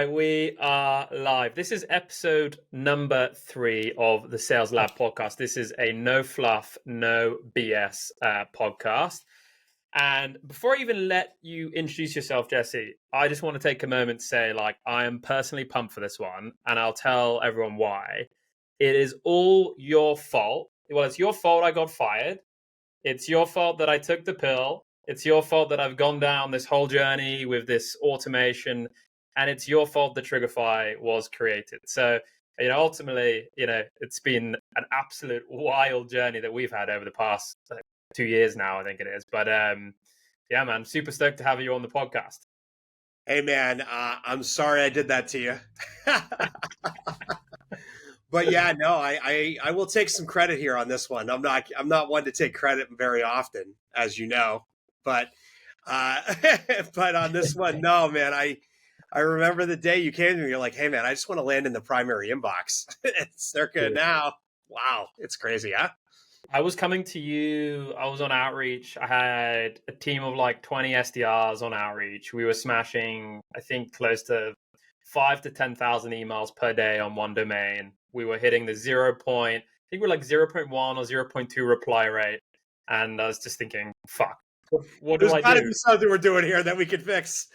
right, we are live. This is episode number 3 of the Sales Lab podcast. This is a no fluff, no BS podcast. And before I even let you introduce yourself, Jesse, I just want to take a moment to say, I am personally pumped for this one, and I'll tell everyone why. It is all your fault. Well, it's your fault I got fired. It's your fault that I took the pill. It's your fault that I've gone down this whole journey with this automation, and it's your fault that Trigify was created. So, ultimately, it's been an absolute wild journey that we've had over the past 2 years now, I think it is. But yeah, man, super stoked to have you on the podcast. Hey, man, I'm sorry I did that to you. But yeah, no, I will take some credit here on this one. I'm not one to take credit very often, as you know. But but on this one, no, man, I remember the day you came to me. You're like, hey, man, I just want to land in the primary inbox. It's circa now. Wow, it's crazy, huh? I was coming to you. I was on outreach. I had a team of 20 SDRs on outreach. We were smashing, I think, close to 5,000 to 10,000 emails per day on one domain. We were hitting the 0.1 or 0.2 reply rate. And I was just thinking, fuck, what do I do? There's got to be something we're doing here that we can fix.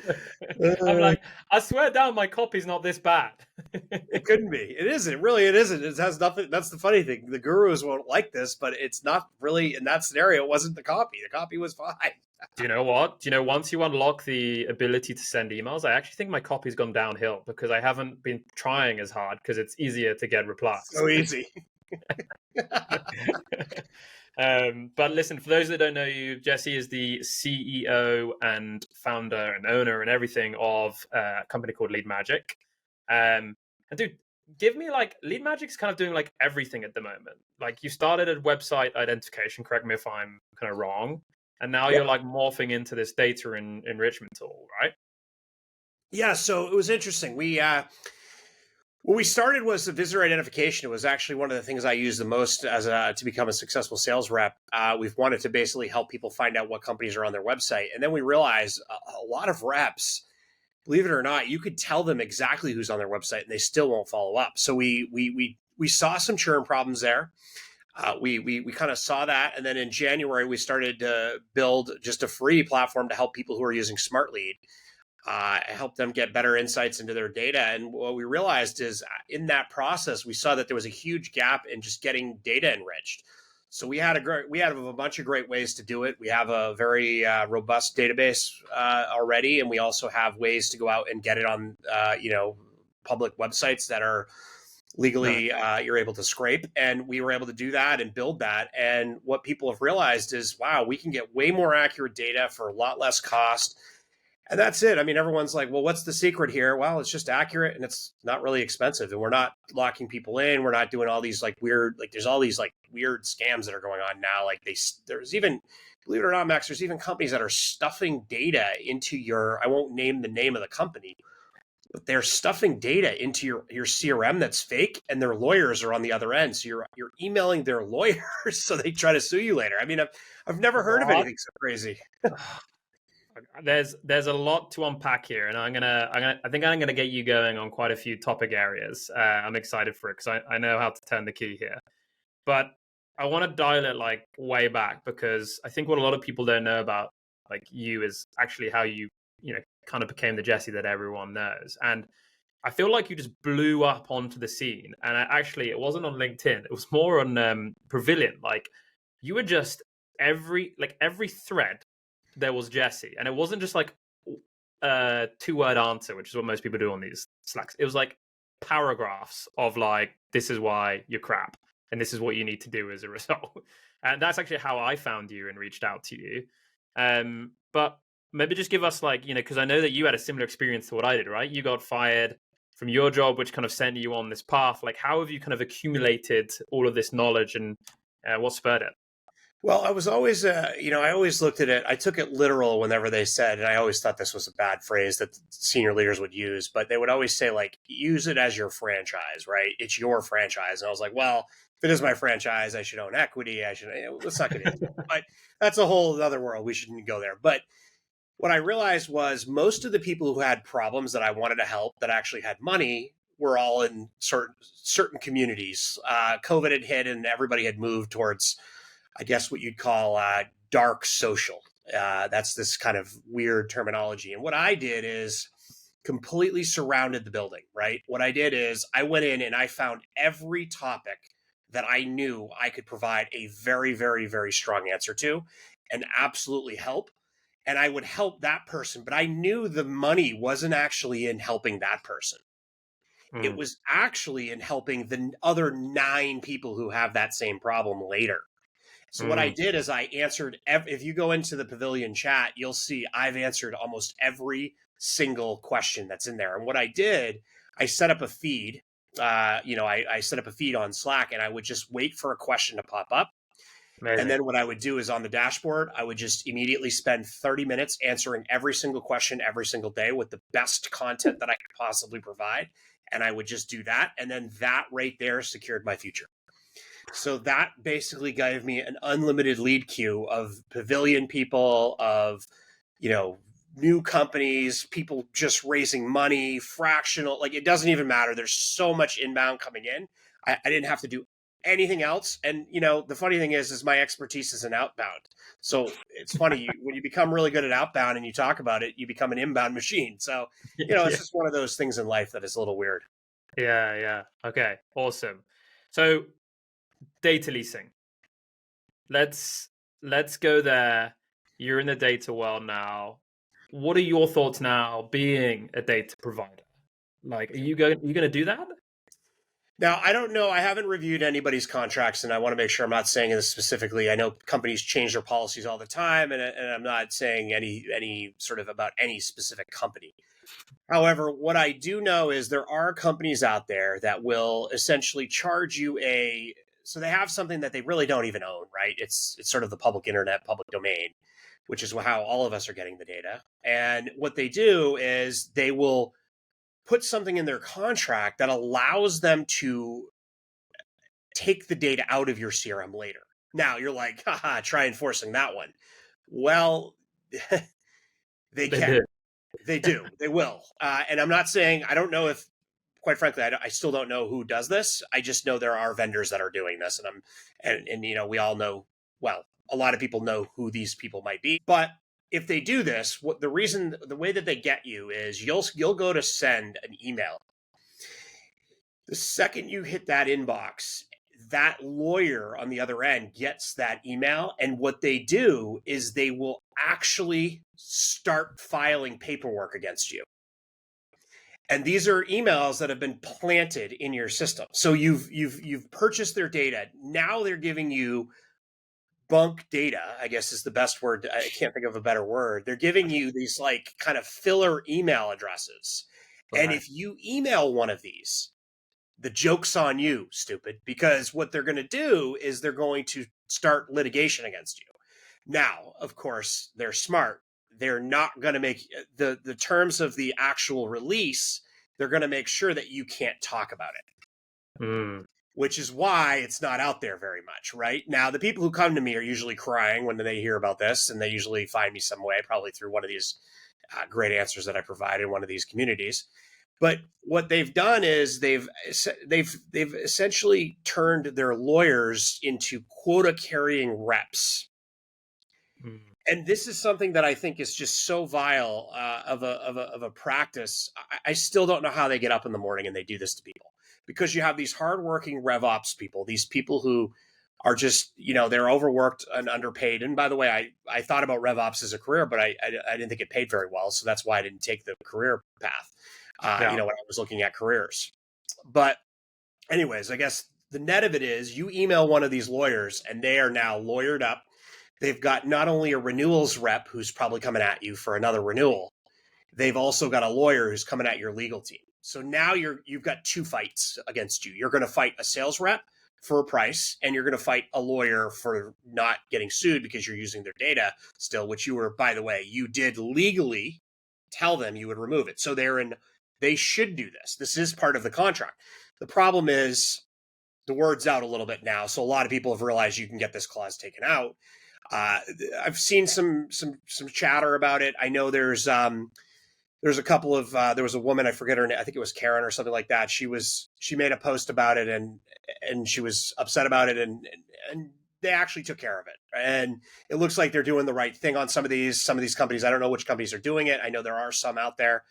I'm like, I swear down, my copy's not this bad. It couldn't be. It isn't. Really, it isn't. It has nothing. That's the funny thing. The gurus won't like this, but it's not really, in that scenario, it wasn't the copy. The copy was fine. Do you know what? Once you unlock the ability to send emails, I actually think my copy's gone downhill because I haven't been trying as hard because it's easier to get replies. So easy. But listen, for those that don't know you, Jesse is the CEO and founder and owner and everything of a company called Lead Magic. And dude, give me Lead Magic's kind of doing everything at the moment. You started at website identification, correct me if I'm kind of wrong. And now you're morphing into this data enrichment tool, right? Yeah, so it was interesting. What we started was the visitor identification. It was actually one of the things I used the most to become a successful sales rep. We've wanted to basically help people find out what companies are on their website. And then we realized a lot of reps, believe it or not, you could tell them exactly who's on their website and they still won't follow up. So we saw some churn problems there. We kind of saw that. And then in January, we started to build just a free platform to help people who are using SmartLead. Help them get better insights into their data. And what we realized is in that process, we saw that there was a huge gap in just getting data enriched. So we had a bunch of great ways to do it. We have a very robust database already, and we also have ways to go out and get it on public websites that are legally you're able to scrape. And we were able to do that and build that. And what people have realized is, wow, we can get way more accurate data for a lot less cost. And that's it. I mean, everyone's like, well, what's the secret here? Well, it's just accurate and it's not really expensive. And we're not locking people in. We're not doing all these weird, there's all these weird scams that are going on now. There's even, believe it or not, Max, there's even companies that are stuffing data into I won't name the name of the company, but they're stuffing data into your CRM that's fake, and their lawyers are on the other end. So you're emailing their lawyers so they try to sue you later. I mean, I've never heard of anything so crazy. There's a lot to unpack here, and I think I'm gonna get you going on quite a few topic areas. I'm excited for it because I know how to turn the key here. But I want to dial it way back, because I think what a lot of people don't know about you is actually how you kind of became the Jesse that everyone knows. And I feel like you just blew up onto the scene. And it wasn't on LinkedIn; it was more on Pavilion. You were just every thread. There was Jesse, and it wasn't just a 2-word answer, which is what most people do on these Slacks. It was paragraphs of this is why you're crap, and this is what you need to do as a result. And that's actually how I found you and reached out to you. But maybe just give us because I know that you had a similar experience to what I did, right? You got fired from your job, which kind of sent you on this path. How have you kind of accumulated all of this knowledge, and what spurred it? Well, I was always, I always looked at it. I took it literal whenever they said, and I always thought this was a bad phrase that senior leaders would use, but they would always say, use it as your franchise, right? It's your franchise. And I was like, well, if it is my franchise, I should own equity. Let's not get into it. But that's a whole other world. We shouldn't go there. But what I realized was most of the people who had problems that I wanted to help that actually had money were all in certain communities. COVID had hit and everybody had moved towards, I guess, what you'd call dark social. That's this kind of weird terminology. And what I did is completely surrounded the building, right? What I did is I went in and I found every topic that I knew I could provide a very, very, very strong answer to and absolutely help. And I would help that person, but I knew the money wasn't actually in helping that person. It Mm. was actually in helping the other 9 people who have that same problem later. So what I Mm. did is I answered, if you go into the Pavilion chat, you'll see I've answered almost every single question that's in there. And what I did, I set up a feed. I set up a feed on Slack and I would just wait for a question to pop up. And Amazing. then what I would do is on the dashboard, I would just immediately spend 30 minutes answering every single question every single day with the best content that I could possibly provide. And I would just do that. And then that right there secured my future. So that basically gave me an unlimited lead queue of Pavilion people, of, new companies, people just raising money, fractional, like it doesn't even matter. There's so much inbound coming in. I didn't have to do anything else. And, the funny thing is my expertise is in outbound. So it's funny when you become really good at outbound and you talk about it, you become an inbound machine. So, it's Yeah. just one of those things in life that is a little weird. Yeah. Yeah. Okay. Awesome. So data leasing. Let's go there. You're in the data world now. What are your thoughts now being a data provider? Like, are you going to do that? Now, I don't know. I haven't reviewed anybody's contracts, and I want to make sure I'm not saying this specifically. I know companies change their policies all the time, and I'm not saying any sort of about any specific company. However, what I do know is there are companies out there that will essentially charge you so they have something that they really don't even own, right? It's sort of the public internet, public domain, which is how all of us are getting the data. And what they do is they will put something in their contract that allows them to take the data out of your CRM later. Now you're like, haha, try enforcing that one. Well, they They can. do. They do. They will. And I'm not saying, I don't know if, quite frankly, I still don't know who does this. I just know there are vendors that are doing this. And we all know, well, a lot of people know who these people might be. But if they do this, the way that they get you is you'll go to send an email. The second you hit that inbox, that lawyer on the other end gets that email. And what they do is they will actually start filing paperwork against you. And these are emails that have been planted in your system. So you've purchased their data. Now they're giving you bunk data, I guess is the best word. I can't think of a better word. They're giving you these like kind of filler email addresses. And Right. if you email one of these, the joke's on you, stupid, because what they're going to do is they're going to start litigation against you. Now, of course, they're smart. They're not going to make the terms of the actual release. They're going to make sure that you can't talk about it, Mm. which is why it's not out there very much, right? Now, the people who come to me are usually crying when they hear about this, and they usually find me some way, probably through one of these great answers that I provide in one of these communities. But what they've done is they've essentially turned their lawyers into quota carrying reps. Mm. And this is something that I think is just so vile of a practice. I still don't know how they get up in the morning and they do this to people, because you have these hardworking RevOps people, these people who are just, they're overworked and underpaid. And by the way, I thought about RevOps as a career, but I didn't think it paid very well. So that's why I didn't take the career path, Yeah. when I was looking at careers. But anyways, I guess the net of it is you email one of these lawyers and they are now lawyered up. They've got not only a renewals rep who's probably coming at you for another renewal, they've also got a lawyer who's coming at your legal team. So now you've got 2 fights against you. You're going to fight a sales rep for a price, and you're going to fight a lawyer for not getting sued because you're using their data still, which you were, by the way, you did legally tell them you would remove it. So they should do this. This is part of the contract. The problem is the word's out a little bit now. So a lot of people have realized you can get this clause taken out. I've seen some chatter about it. I know there's a couple of there was a woman, I forget her name, I think it was Karen or something like that. She made a post about it, and she was upset about it, and they actually took care of it. And it looks like they're doing the right thing on some of these companies. I don't know which companies are doing it. I know there are some out there,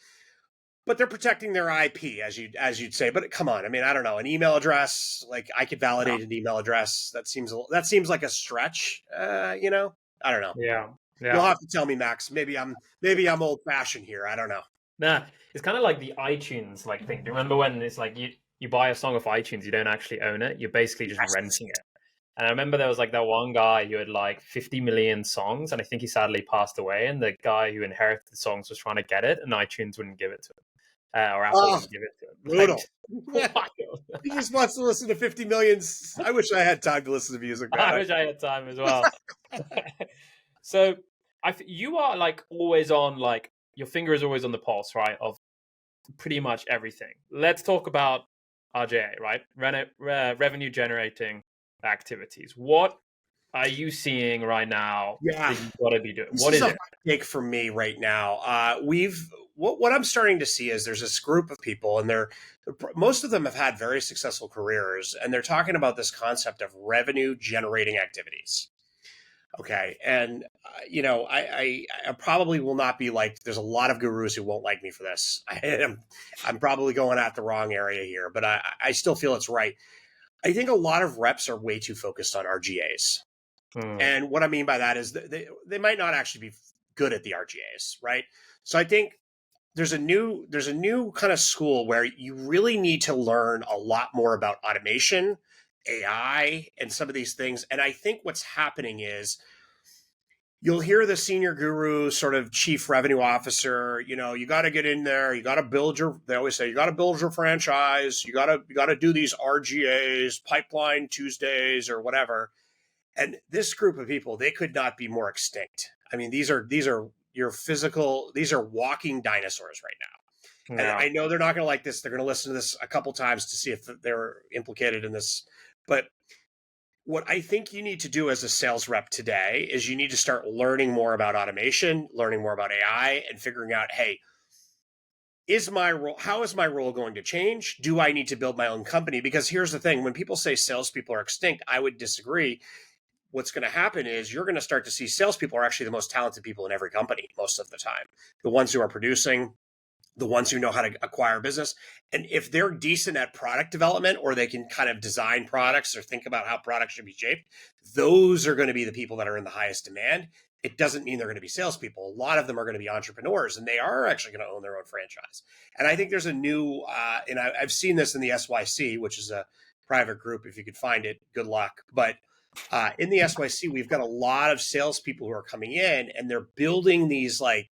but they're protecting their IP, as you'd say. But come on, I mean, I don't know, an email address, like I could validate an email address. That seems like a stretch. I don't know. Yeah. You'll have to tell me, Max. Maybe I'm old fashioned here. I don't know. Nah, it's kind of like the iTunes like thing. Do you remember when it's like you buy a song off iTunes, you don't actually own it. You're basically just renting it. And I remember there was like that one guy who had like 50 million songs, and I think he sadly passed away. And the guy who inherited the songs was trying to get it, and iTunes wouldn't give it to him. Or Apple wouldn't give it to him. Brutal. Like, He just wants to listen to 50 million. I wish I had time to listen to music. Man. I wish I had time as well. So you are like always on, like your finger is always on the pulse, right, of pretty much everything. Let's talk about RJA, right? Revenue generating activities. What are you seeing right now that you've got to be doing? What is it? Take for me right now. What I'm starting to see is there's this group of people, and most of them have had very successful careers, and they're talking about this concept of revenue generating activities. Okay. And, I probably will not be like, there's a lot of gurus who won't like me for this. I'm probably going at the wrong area here, but I still feel it's right. I think a lot of reps are way too focused on RGAs. And what I mean by that is they might not actually be good at the RGAs, right? So I think there's a new kind of school where you really need to learn a lot more about automation, AI, and some of these things. And I think what's happening is you'll hear the senior guru, sort of chief revenue officer, you got to get in there. You got to they always say, you got to build your franchise. You got to do these RGAs, pipeline Tuesdays or whatever. And this group of people, they could not be more extinct. I mean, these are these are walking dinosaurs right now. Yeah. And I know they're not going to like this. They're going to listen to this a couple times to see if they're implicated in this. But what I think you need to do as a sales rep today is you need to start learning more about automation, learning more about AI, and figuring out, hey, how is my role going to change? Do I need to build my own company? Because here's the thing, when people say salespeople are extinct, I would disagree. What's going to happen is you're going to start to see salespeople are actually the most talented people in every company most of the time. The ones who are producing, the ones who know how to acquire business. And if they're decent at product development, or they can kind of design products or think about how products should be shaped, those are going to be the people that are in the highest demand. It doesn't mean they're going to be salespeople. A lot of them are going to be entrepreneurs, and they are actually going to own their own franchise. And I think there's a new, and I've seen this in the SYC, which is a private group. If you could find it, good luck. But in the SYC, we've got a lot of salespeople who are coming in, and they're building these like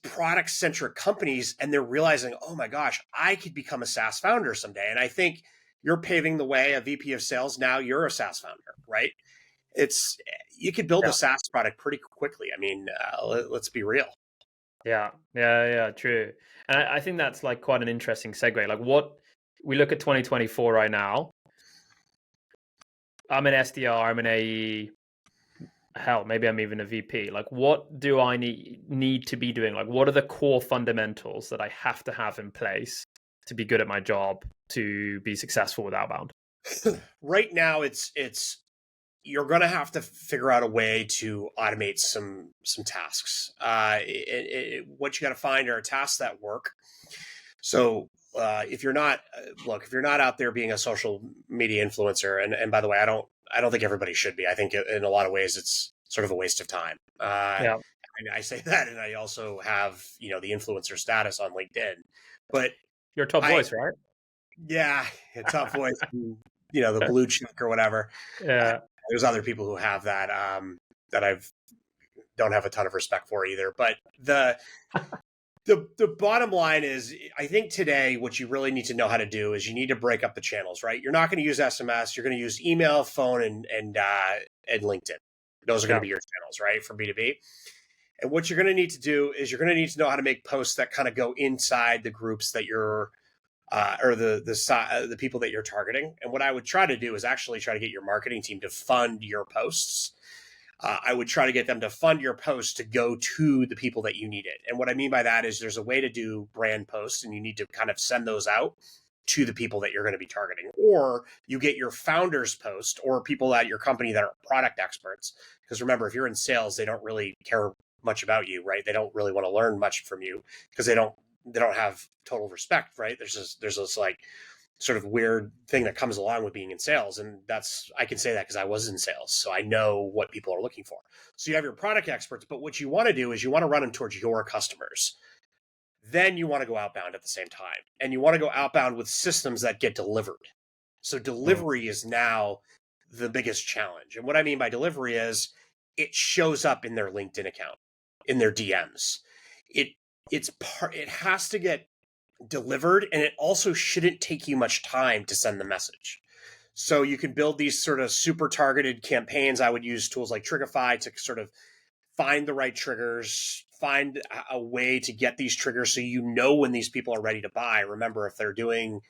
product-centric companies, and they're realizing, oh my gosh, I could become a SaaS founder someday. And I think you're paving the way, a VP of sales. Now you're a SaaS founder, right? You could build a SaaS product pretty quickly. I mean, let's be real. Yeah, true. And I think that's like quite an interesting segue. Like what we look at 2024 right now. I'm an SDR, I'm an AE. Hell, maybe I'm even a VP. Like, what do I need to be doing? Like, what are the core fundamentals that I have to have in place to be good at my job, to be successful with outbound? Right now, it's you're going to have to figure out a way to automate some tasks. What you got to find are tasks that work. So if you're not out there being a social media influencer, and by the way, I don't think everybody should be. I think in a lot of ways it's sort of a waste of time. I say that, and I also have the influencer status on LinkedIn. But you're a top voice, right? Yeah, a top voice. The blue check or whatever. Yeah. There's other people who have that that don't have a ton of respect for either. But the bottom line is, I think today what you really need to know how to do is you need to break up the channels, right? You're not going to use SMS. You're going to use email, phone, and LinkedIn. Those are going to be your channels, right, for B2B. And what you're going to need to do is you're going to need to know how to make posts that kind of go inside the groups that you're or the people that you're targeting. And what I would try to do is actually try to get your marketing team to fund your posts. I would try to get them to fund your post to go to the people that you need it. And what I mean by that is there's a way to do brand posts, and you need to kind of send those out to the people that you're going to be targeting. Or you get your founders post or people at your company that are product experts. Because remember, if you're in sales, they don't really care much about you, right? They don't really want to learn much from you because they don't have total respect, right? There's this like sort of weird thing that comes along with being in sales. And I can say that because I was in sales. So I know what people are looking for. So you have your product experts, but what you want to do is you want to run them towards your customers. Then you want to go outbound at the same time. And you want to go outbound with systems that get delivered. So delivery is now the biggest challenge. And what I mean by delivery is it shows up in their LinkedIn account, in their DMs. It has to get delivered, and it also shouldn't take you much time to send the message. So you can build these sort of super targeted campaigns. I would use tools like Trigify to sort of find the right triggers, find a way to get these triggers so you know when these people are ready to buy. Remember, if they're doing,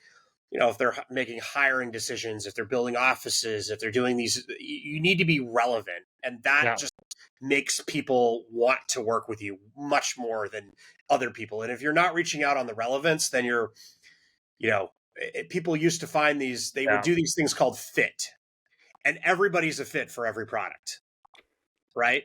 if they're making hiring decisions, if they're building offices, if they're doing these, you need to be relevant. And that just makes people want to work with you much more than other people. And if you're not reaching out on the relevance, then you're, people used to find these, they would do these things called fit, and everybody's a fit for every product, right?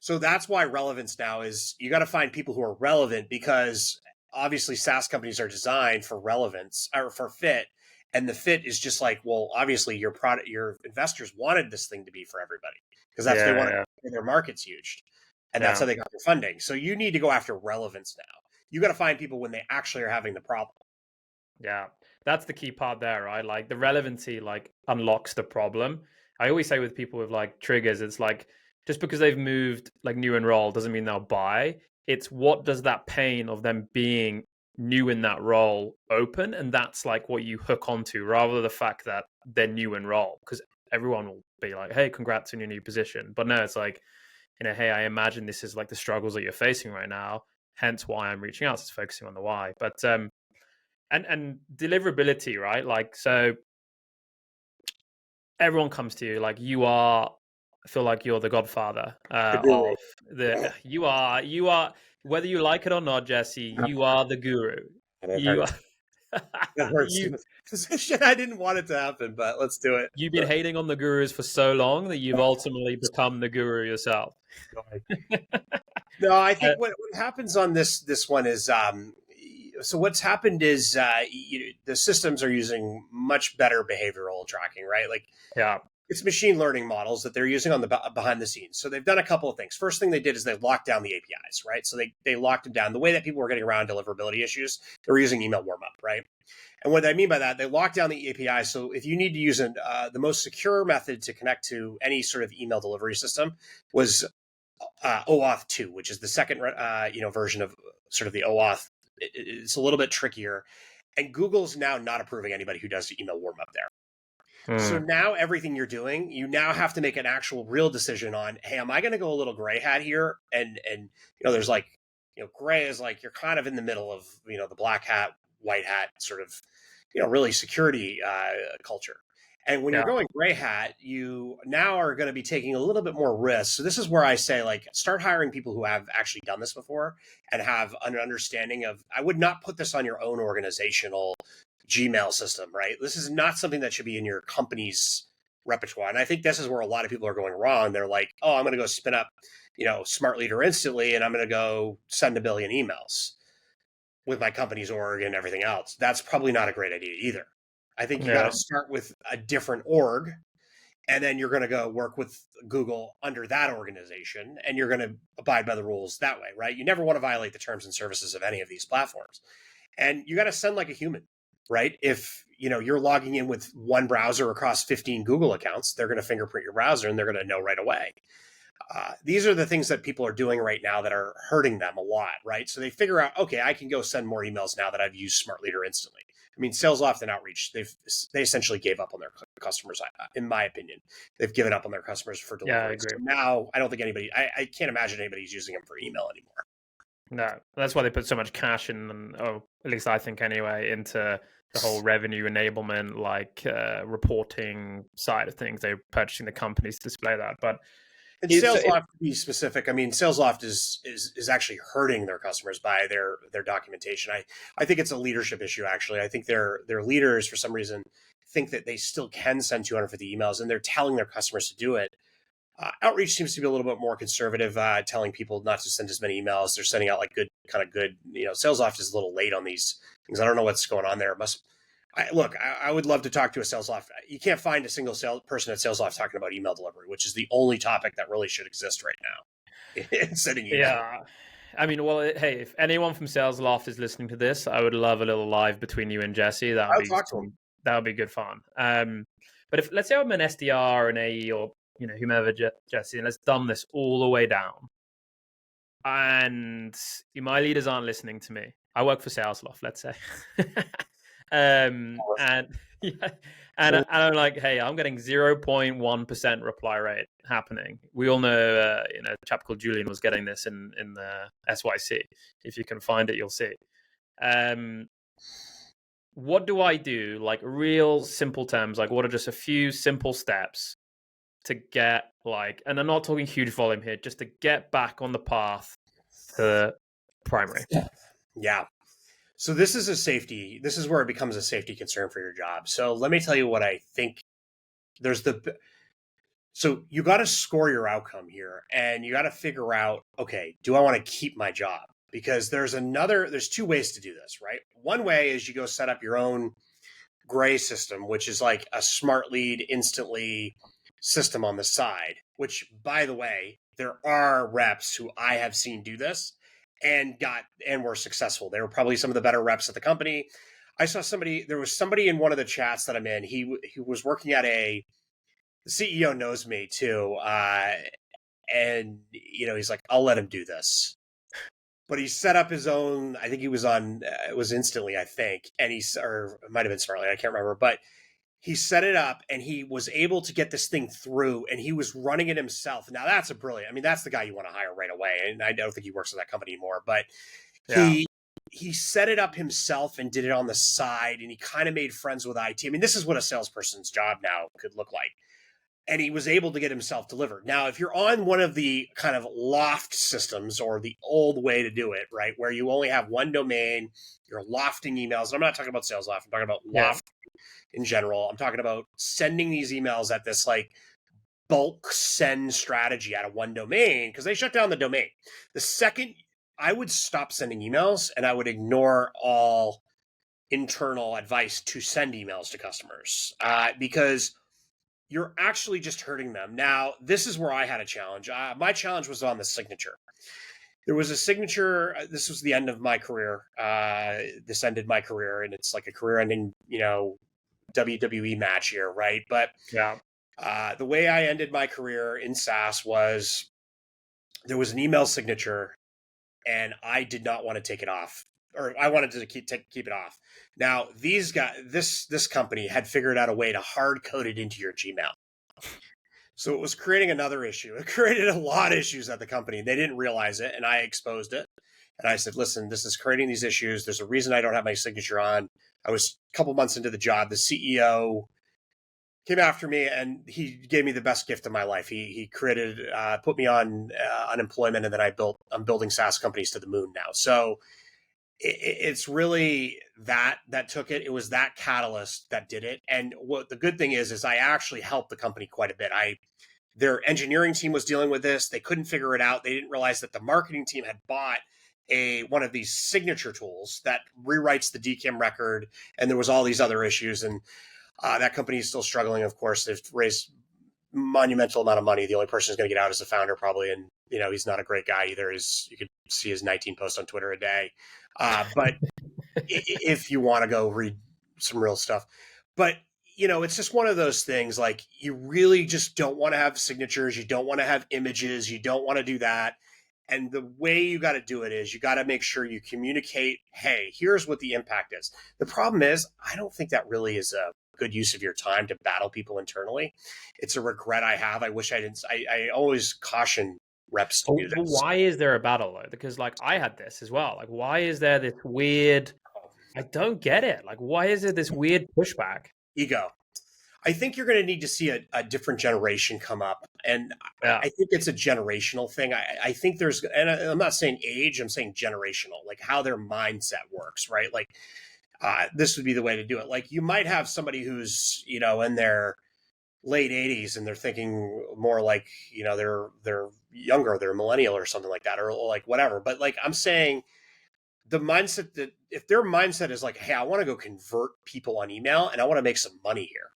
So that's why relevance now is you got to find people who are relevant, because obviously SaaS companies are designed for relevance or for fit. And the fit is just like, well, obviously your investors wanted this thing to be for everybody because that's what they wanted. Their market's huge. And that's how they got their funding. So you need to go after relevance now. You got to find people when they actually are having the problem. Yeah, that's the key part there, right? Like the relevancy unlocks the problem. I always say with people with triggers, it's like, just because they've moved new and role doesn't mean they'll buy. It's what does that pain of them being new in that role open, and that's what you hook onto, rather than the fact that they're new in role, because everyone will be like, hey, congrats on your new position. But no, it's hey, I imagine this is the struggles that you're facing right now, hence why I'm reaching out. So it's focusing on the why. But and deliverability, right? So everyone comes to you, you are, I feel like you're the godfather of the. You are, whether you like it or not, Jesse. You are the guru. You are. That hurts. I didn't want it to happen, but let's do it. You've been hating on the gurus for so long that you've ultimately become the guru yourself. No, I think what happens on this one is, so what's happened is the systems are using much better behavioral tracking, right? It's machine learning models that they're using on the behind the scenes. So they've done a couple of things. First thing they did is they locked down the APIs, right? So they locked them down. The way that people were getting around deliverability issues, they were using email warm up, right? And what I mean by that, they locked down the API. So if you need to use the most secure method to connect to any sort of email delivery system was OAuth 2, which is the second version of sort of the OAuth. It's a little bit trickier. And Google's now not approving anybody who does email warm up there. So now everything you're doing, you now have to make an actual real decision on, hey, am I going to go a little gray hat here? And there's gray is you're kind of in the middle of, the black hat, white hat sort of, really security culture. And when you're going gray hat, you now are going to be taking a little bit more risk. So this is where I say, start hiring people who have actually done this before and have an understanding of, I would not put this on your own organizational Gmail system, right? This is not something that should be in your company's repertoire. And I think this is where a lot of people are going wrong. They're like, oh, I'm going to go spin up, Smart Leader instantly, and I'm going to go send 1 billion emails with my company's org and everything else. That's probably not a great idea either. I think you got to start with a different org, and then you're going to go work with Google under that organization, and you're going to abide by the rules that way, right? You never want to violate the terms and services of any of these platforms. And you got to send like a human, right? If you're logging in with one browser across 15 Google accounts, they're going to fingerprint your browser and they're going to know right away. These are the things that people are doing right now that are hurting them a lot, right? So they figure out, okay, I can go send more emails now that I've used Smart Leader instantly. I mean, SalesLoft and Outreach, they essentially gave up on their customers, in my opinion. They've given up on their customers for delivery. Yeah, I agree. So now I don't think I can't imagine anybody's using them for email anymore. No, that's why they put so much cash in, or at least I think anyway, into the whole revenue enablement, reporting side of things. They're purchasing the companies to display that. But And SalesLoft, to be specific, I mean, SalesLoft is actually hurting their customers by their documentation. I think it's a leadership issue. Actually, I think their leaders, for some reason, think that they still can send 250 emails, and they're telling their customers to do it. Outreach seems to be a little bit more conservative, telling people not to send as many emails. They're sending out like good. SalesLoft is a little late on these things. I don't know what's going on there. I would love to talk to a SalesLoft. You can't find a single person at SalesLoft talking about email delivery, which is the only topic that really should exist right now. Sending email. Yeah. I mean, well, hey, if anyone from SalesLoft is listening to this, I would love a little live between you and Jesse. That would be good fun. But if let's say I'm an SDR, an AE, or whomever, Jesse, and let's dumb this all the way down. And my leaders aren't listening to me. I work for SalesLoft, let's say. And I'm like, hey, I'm getting 0.1% reply rate happening. We all know, a chap called Julian was getting this in the SYC. If you can find it, you'll see. What do I do? Like real simple terms, like what are just a few simple steps to get and I'm not talking huge volume here, just to get back on the path to primary. Yeah. So this is where it becomes a safety concern for your job. So let me tell you what I think. So you got to score your outcome here, and you got to figure out, okay, do I want to keep my job? Because there's two ways to do this, right? One way is you go set up your own gray system, which is like a smart lead instantly system on the side, which, by the way, there are reps who I have seen do this and were successful. They were probably some of the better reps at the company. I saw there was somebody in one of the chats that I'm in. He was working at the CEO knows me too. And he's like, I'll let him do this. But he set up his own, I think he was on, it was Instantly, I think. And or it might've been Smartly, I can't remember, but he set it up and he was able to get this thing through, and he was running it himself. Now that's that's the guy you want to hire right away. And I don't think he works at that company anymore, but he set it up himself and did it on the side, and he kind of made friends with IT. I mean, this is what a salesperson's job now could look like. And he was able to get himself delivered. Now, if you're on one of the kind of loft systems, or the old way to do it, right, where you only have one domain, you're lofting emails. And I'm not talking about SalesLoft. I'm talking about loft in general. I'm talking about sending these emails at this like bulk send strategy out of one domain, because they shut down the domain. The second, I would stop sending emails and I would ignore all internal advice to send emails to customers, because you're actually just hurting them. Now, this is where I had a challenge. My challenge was on the signature. There was a signature. This was the end of my career. This ended my career, and it's like a career-ending, WWE match here, right? But the way I ended my career in SaaS was there was an email signature, and I did not want to take it off, or I wanted to keep it off. Now, these guys, this company had figured out a way to hard code it into your Gmail. So it was creating another issue. It created a lot of issues at the company. They didn't realize it, and I exposed it. And I said, listen, this is creating these issues. There's a reason I don't have my signature on. I was a couple months into the job. The CEO came after me, and he gave me the best gift of my life. He put me on unemployment, and then I'm building SaaS companies to the moon now. So it's really that took it. It was that catalyst that did it. And what the good thing is I actually helped the company quite a bit. Their engineering team was dealing with this. They couldn't figure it out. They didn't realize that the marketing team had bought one of these signature tools that rewrites the DKIM record. And there was all these other issues. And that company is still struggling. Of course, they've raised monumental amount of money. The only person who's going to get out is the founder, probably. And, he's not a great guy either. You could see his 19 posts on Twitter a day. But if you want to go read some real stuff, but it's just one of those things. Like, you really just don't want to have signatures. You don't want to have images. You don't want to do that. And the way you got to do it is you got to make sure you communicate, hey, here's what the impact is. The problem is, I don't think that really is a good use of your time to battle people internally. It's a regret I have. I wish I didn't. I always caution reps to do this. But why is there a battle though? Because I had this as well. Like, why is there this weird? I don't get it. Like, why is there this weird pushback? Ego. I think you're going to need to see a different generation come up. And Yeah. I think it's a generational thing. I think there's, and I'm not saying age, I'm saying generational, like how their mindset works, right? Like this would be the way to do it. Like you might have somebody who's, in their late 80s and they're thinking more like, they're younger, they're millennial or something like that, or like whatever. But like I'm saying, the mindset that if their mindset is like, hey, I want to go convert people on email and I want to make some money here.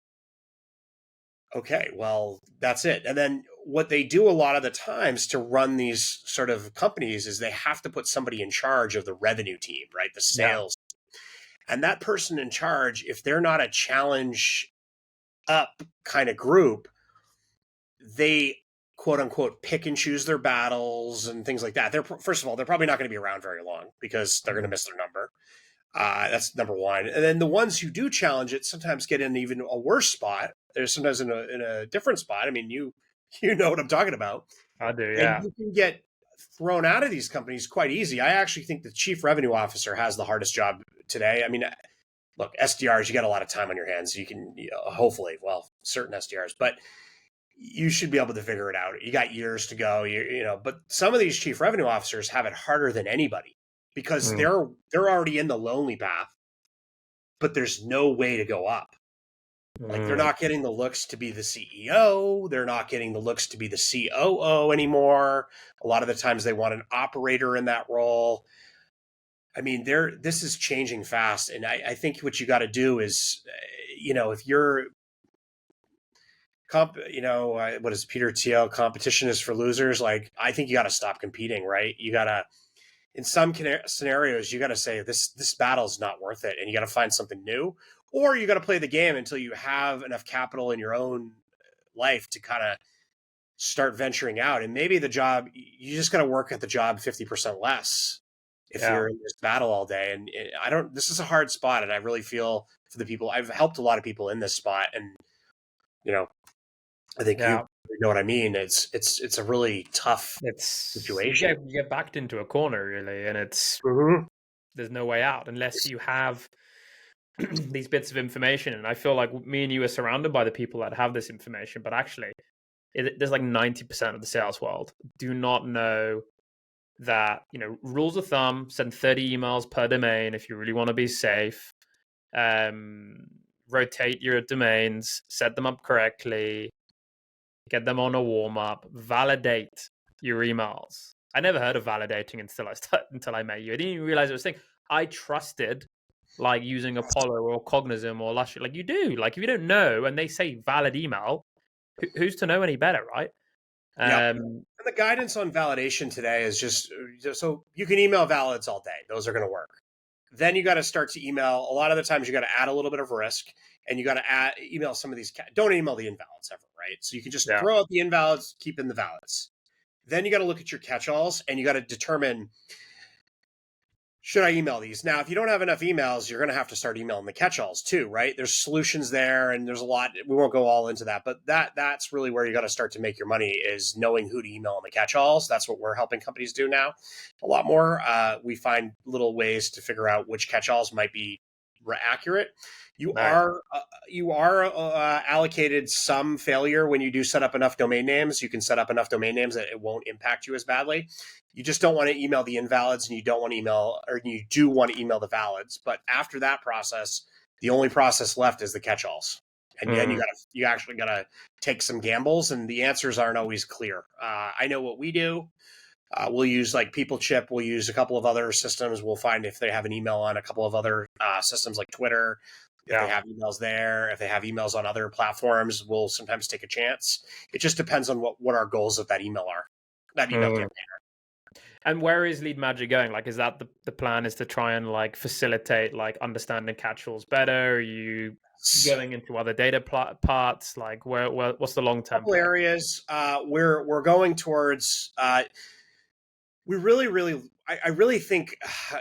Okay, well, that's it. And then what they do a lot of the times to run these sort of companies is they have to put somebody in charge of the revenue team, right? The Yeah. sales. And that person in charge, if they're not a challenge up kind of group, they quote unquote pick and choose their battles and things like that. They're first of all, they're probably not going to be around very long because they're going to miss their number. That's number one. And then the ones who do challenge it sometimes get in even a worse spot. They're sometimes in a different spot. I mean, you know what I'm talking about. I do, And yeah. you can get thrown out of these companies quite easy. I actually think the chief revenue officer has the hardest job today. I mean, look, SDRs, you got a lot of time on your hands. You can hopefully, well, certain SDRs, but you should be able to figure it out. You got years to go, but some of these chief revenue officers have it harder than anybody because they're already in the lonely path, but there's no way to go up. Like they're not getting the looks to be the CEO. They're not getting the looks to be the COO anymore. A lot of the times they want an operator in that role. I mean, this is changing fast. And I think what you got to do is, if you're, what is Peter Thiel? Competition is for losers. Like, I think you got to stop competing, right? You got to, in some scenarios, you got to say this battle is not worth it, and you got to find something new, or you got to play the game until you have enough capital in your own life to kind of start venturing out. And maybe the job, you just got to work at the job 50% less if you're in this battle all day. And this is a hard spot, and I really feel for the people. I've helped a lot of people in this spot, and I think you know what I mean. It's a really tough situation. You get backed into a corner, really, and there's no way out unless you have these bits of information. And I feel like me and you are surrounded by the people that have this information, but actually, there's like 90% of the sales world do not know that, rules of thumb, send 30 emails per domain if you really want to be safe. Rotate your domains, set them up correctly, get them on a warm up, validate your emails. I never heard of validating until I met you. I didn't even realize it was a thing. I trusted like using Apollo or Cognism or Lusher. Like you do. Like if you don't know and they say valid email, who's to know any better, right? And the guidance on validation today is just so you can email valids all day. Those are going to work. Then you got to start to email. A lot of the times you got to add a little bit of risk, and you got to email some of these. Don't email the invalids ever, right? So you can just throw out the invalids, keep in the valids. Then you got to look at your catch-alls, and you got to determine, should I email these? Now, if you don't have enough emails, you're going to have to start emailing the catch-alls too, right? There's solutions there, and there's a lot. We won't go all into that, but that's really where you got to start to make your money is knowing who to email in the catch-alls. That's what we're helping companies do now. A lot more. We find little ways to figure out which catch-alls might be accurate. You are allocated some failure when you do set up enough domain names. You can set up enough domain names that it won't impact you as badly. You just don't want to email the invalids, and you don't want to email, or you do want to email the valids. But after that process, the only process left is the catch-alls. And then you actually got to take some gambles, and the answers aren't always clear. I know what we do. We'll use like PeopleChip. We'll use a couple of other systems. We'll find if they have an email on a couple of other systems like Twitter. If they have emails there, if they have emails on other platforms, we'll sometimes take a chance. It just depends on what our goals of that email are, that email campaign are. And where is Lead Magic going? Like, is that the plan is to try and like facilitate like understanding catch-alls better? Are you going into other data parts? Like what's the long-term couple areas we're going towards we really I really think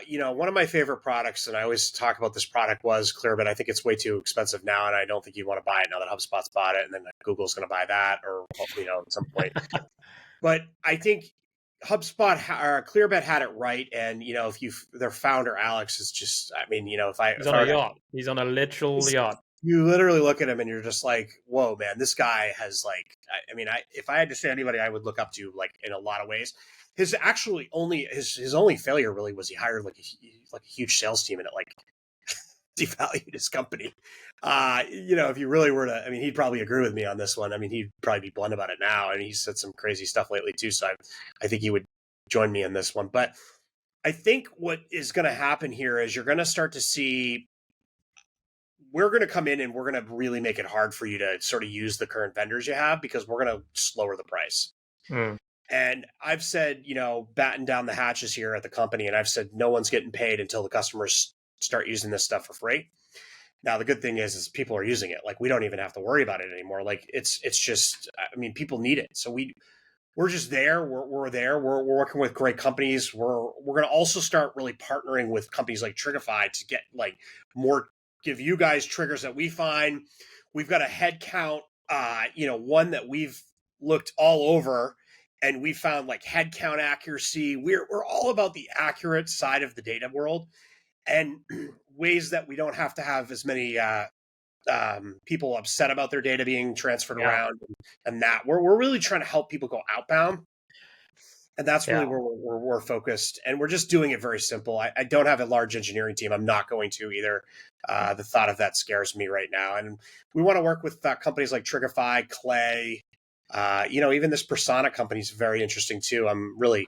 one of my favorite products, and I always talk about this product, was Clearbit. I think it's way too expensive now, and I don't think you want to buy it now that HubSpot's bought it, and then Google's going to buy that, or at some point. But I think HubSpot or Clearbit had it right, and if their founder Alex is just, I mean, he's on a yacht. He's on a literal yacht. You literally look at him and you're just like, whoa, man, this guy has like, if I had to say anybody I would look up to, like in a lot of ways, his only failure really was he hired like a huge sales team and it like devalued his company. If you really were to, he'd probably agree with me on this one. He'd probably be blunt about it now. And he's said some crazy stuff lately too. So I think he would join me in this one. But I think what is going to happen here is you're going to start to see, we're going to come in and we're going to really make it hard for you to sort of use the current vendors you have because we're going to lower the price. And I've said, batten down the hatches here at the company. And I've said, no one's getting paid until the customers start using this stuff for free. Now, the good thing is people are using it. Like, we don't even have to worry about it anymore. Like, it's just, people need it. So we're just there. We're there. We're working with great companies. We're going to also start really partnering with companies like Trigify to get like more, give you guys triggers that we find. We've got a head count, one that we've looked all over and we found like head count accuracy. We're all about the accurate side of the data world and ways that we don't have to have as many people upset about their data being transferred around and that we're really trying to help people go outbound. And that's really where we're focused. And we're just doing it very simple. I don't have a large engineering team. I'm not going to either. The thought of that scares me right now. And we want to work with companies like Trigify, Clay, even this Persona company is very interesting too. I'm really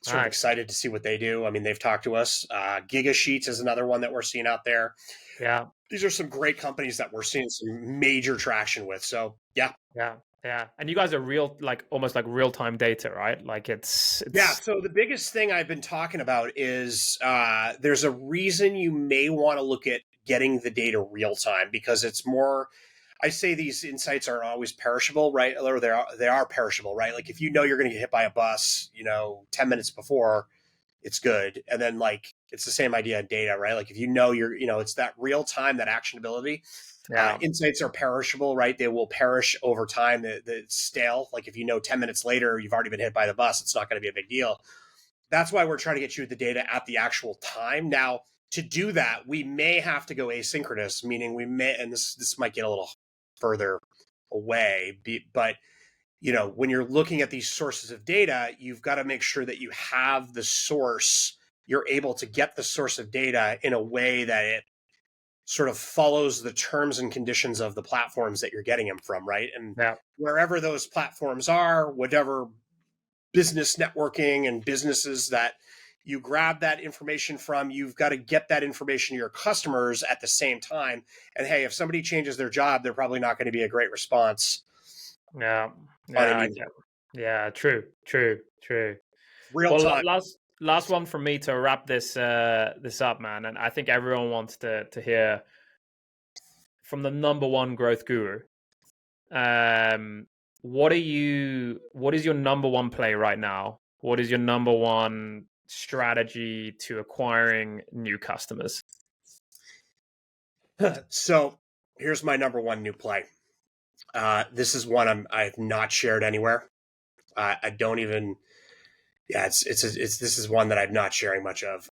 sort of excited to see what they do. They've talked to us. Gigasheets is another one that we're seeing out there. Yeah. These are some great companies that we're seeing some major traction with. So yeah. And you guys are almost like real-time data, right? Like it's yeah. So the biggest thing I've been talking about is there's a reason you may want to look at getting the data real time because it's more, I say these insights aren't always perishable, right? Or they are perishable, right? Like if you're going to get hit by a bus, 10 minutes before, it's good. And then like, it's the same idea of data, right? Like if it's that real time, that actionability. Insights are perishable, right? They will perish over time. It's stale. Like if 10 minutes later, you've already been hit by the bus, it's not going to be a big deal. That's why we're trying to get you the data at the actual time. Now, to do that, we may have to go asynchronous, meaning we may, and this might get a little further away, but when you're looking at these sources of data, you've got to make sure that you have the source. You're able to get the source of data in a way that it sort of follows the terms and conditions of the platforms that you're getting them from, right? And wherever those platforms are, whatever business networking and businesses that you grab that information from, you've got to get that information to your customers at the same time. And hey, if somebody changes their job, they're probably not going to be a great response. Yeah, true. Real time. Last one from me to wrap this up, man. And I think everyone wants to hear from the number one growth guru. What is your number one play right now? What is your number one strategy to acquiring new customers? So here's my number one new play. This is one I've not shared anywhere. I don't even. Yeah, this is one that I'm not sharing much of.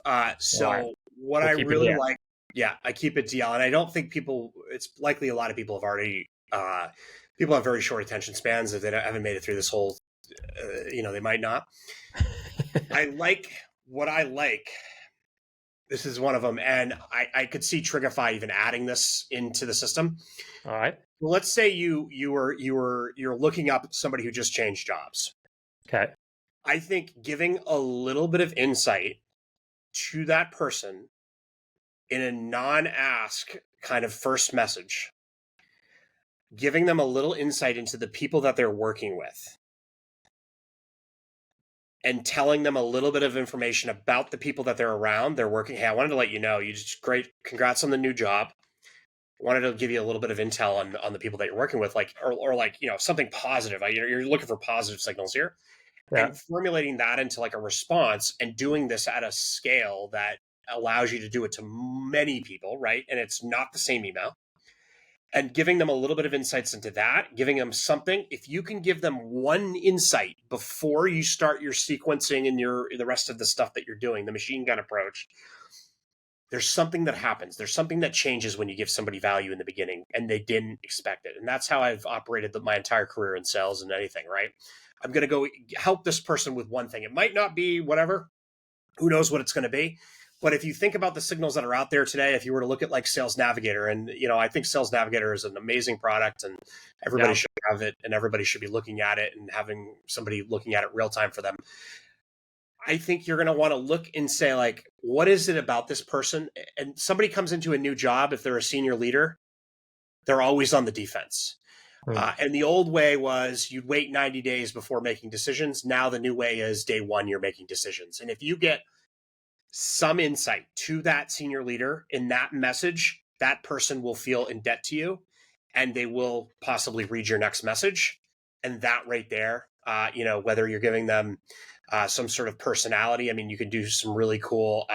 What I really like, I keep it DL, and I don't think it's likely a lot of people have already, people have very short attention spans if they haven't made it through this whole, they might not. I like what I like. This is one of them, and I could see Trigify even adding this into the system. All right. Well, let's say you're looking up somebody who just changed jobs. Okay. I think giving a little bit of insight to that person in a non-ask kind of first message, giving them a little insight into the people that they're working with, and telling them a little bit of information about the people that they're around, they're working. Hey, I wanted to let you know, you just great. Congrats on the new job. Wanted to give you a little bit of intel on the people that you're working with, or something positive. You're looking for positive signals here. And formulating that into like a response and doing this at a scale that allows you to do it to many people, right? And it's not the same email. And giving them a little bit of insights into that, giving them something. If you can give them one insight before you start your sequencing and the rest of the stuff that you're doing, the machine gun approach, there's something that happens. There's something that changes when you give somebody value in the beginning and they didn't expect it. And that's how I've operated my entire career in sales and anything, right? I'm going to go help this person with one thing. It might not be whatever, who knows what it's going to be. But if you think about the signals that are out there today, if you were to look at like Sales Navigator, and I think Sales Navigator is an amazing product and everybody should have it and everybody should be looking at it and having somebody looking at it real time for them. I think you're going to want to look and say, like, what is it about this person? And somebody comes into a new job, if they're a senior leader, they're always on the defense. And the old way was you'd wait 90 days before making decisions. Now the new way is day one, you're making decisions. And if you get some insight to that senior leader in that message, that person will feel in debt to you and they will possibly read your next message. And that right there, whether you're giving them some sort of personality. I mean, you can do some really cool,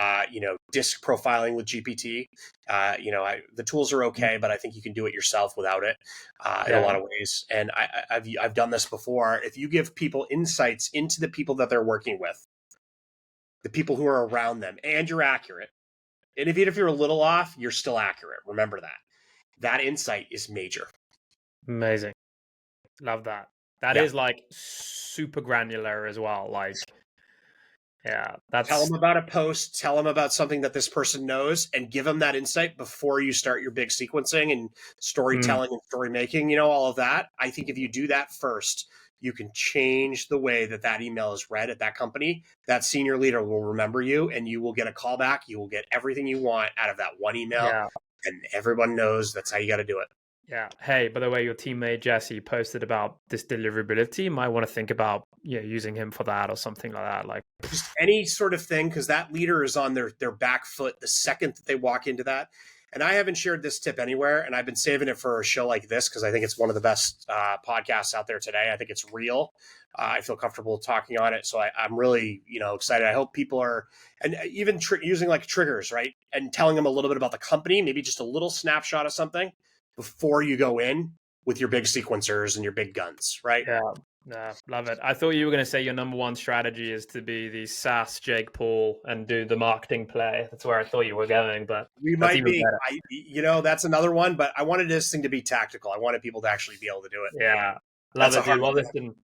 disc profiling with GPT. The tools are okay, but I think you can do it yourself without it in a lot of ways. And I've done this before. If you give people insights into the people that they're working with, the people who are around them, and you're accurate, and even if you're a little off, you're still accurate. Remember that. That insight is major. Amazing. Love that. That is like super granular as well. Like, tell them about a post, tell them about something that this person knows, and give them that insight before you start your big sequencing and storytelling and story making, all of that. I think if you do that first, you can change the way that email is read at that company. That senior leader will remember you and you will get a call back. You will get everything you want out of that one email and everyone knows that's how you got to do it. Yeah. Hey, by the way, your teammate Jesse posted about this deliverability. You might want to think about using him for that or something like that. Like just any sort of thing, because that leader is on their back foot the second that they walk into that. And I haven't shared this tip anywhere, and I've been saving it for a show like this because I think it's one of the best podcasts out there today. I think it's real. I feel comfortable talking on it, so I'm really excited. I hope people are, and even using like triggers, right, and telling them a little bit about the company, maybe just a little snapshot of something before you go in with your big sequencers and your big guns, right? Yeah, love it. I thought you were going to say your number one strategy is to be the SaaS Jake Paul and do the marketing play. That's where I thought you were going, but we might be. That's another one, but I wanted this thing to be tactical. I wanted people to actually be able to do it. Yeah, love it, dude. Well, listen,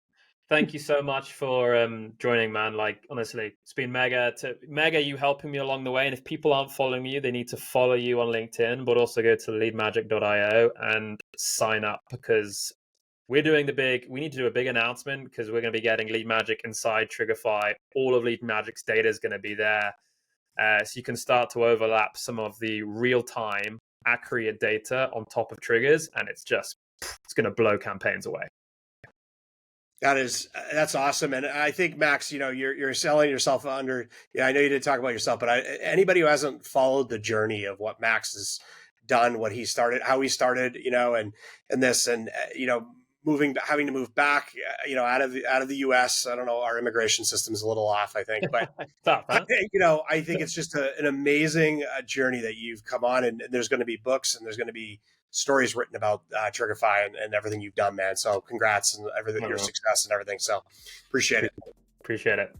thank you so much for joining, man. Like, honestly, it's been mega. You helping me along the way. And if people aren't following you, they need to follow you on LinkedIn, but also go to leadmagic.io and sign up because we need to do a big announcement because we're going to be getting Lead Magic inside Trigify. All of Lead Magic's data is going to be there. So you can start to overlap some of the real-time accurate data on top of triggers. And it's going to blow campaigns away. That's awesome. And I think, Max, you're selling yourself under, I know you didn't talk about yourself, but anybody who hasn't followed the journey of what Max has done, what he started, how he started, and this, and, having to move back, out of the US. I don't know. Our immigration system is a little off, I think, but Tough, huh? I think it's just an amazing journey that you've come on, and there's going to be books and there's going to be stories written about Trigify and everything you've done, man. So congrats and everything, your success and everything. So appreciate it. Appreciate it.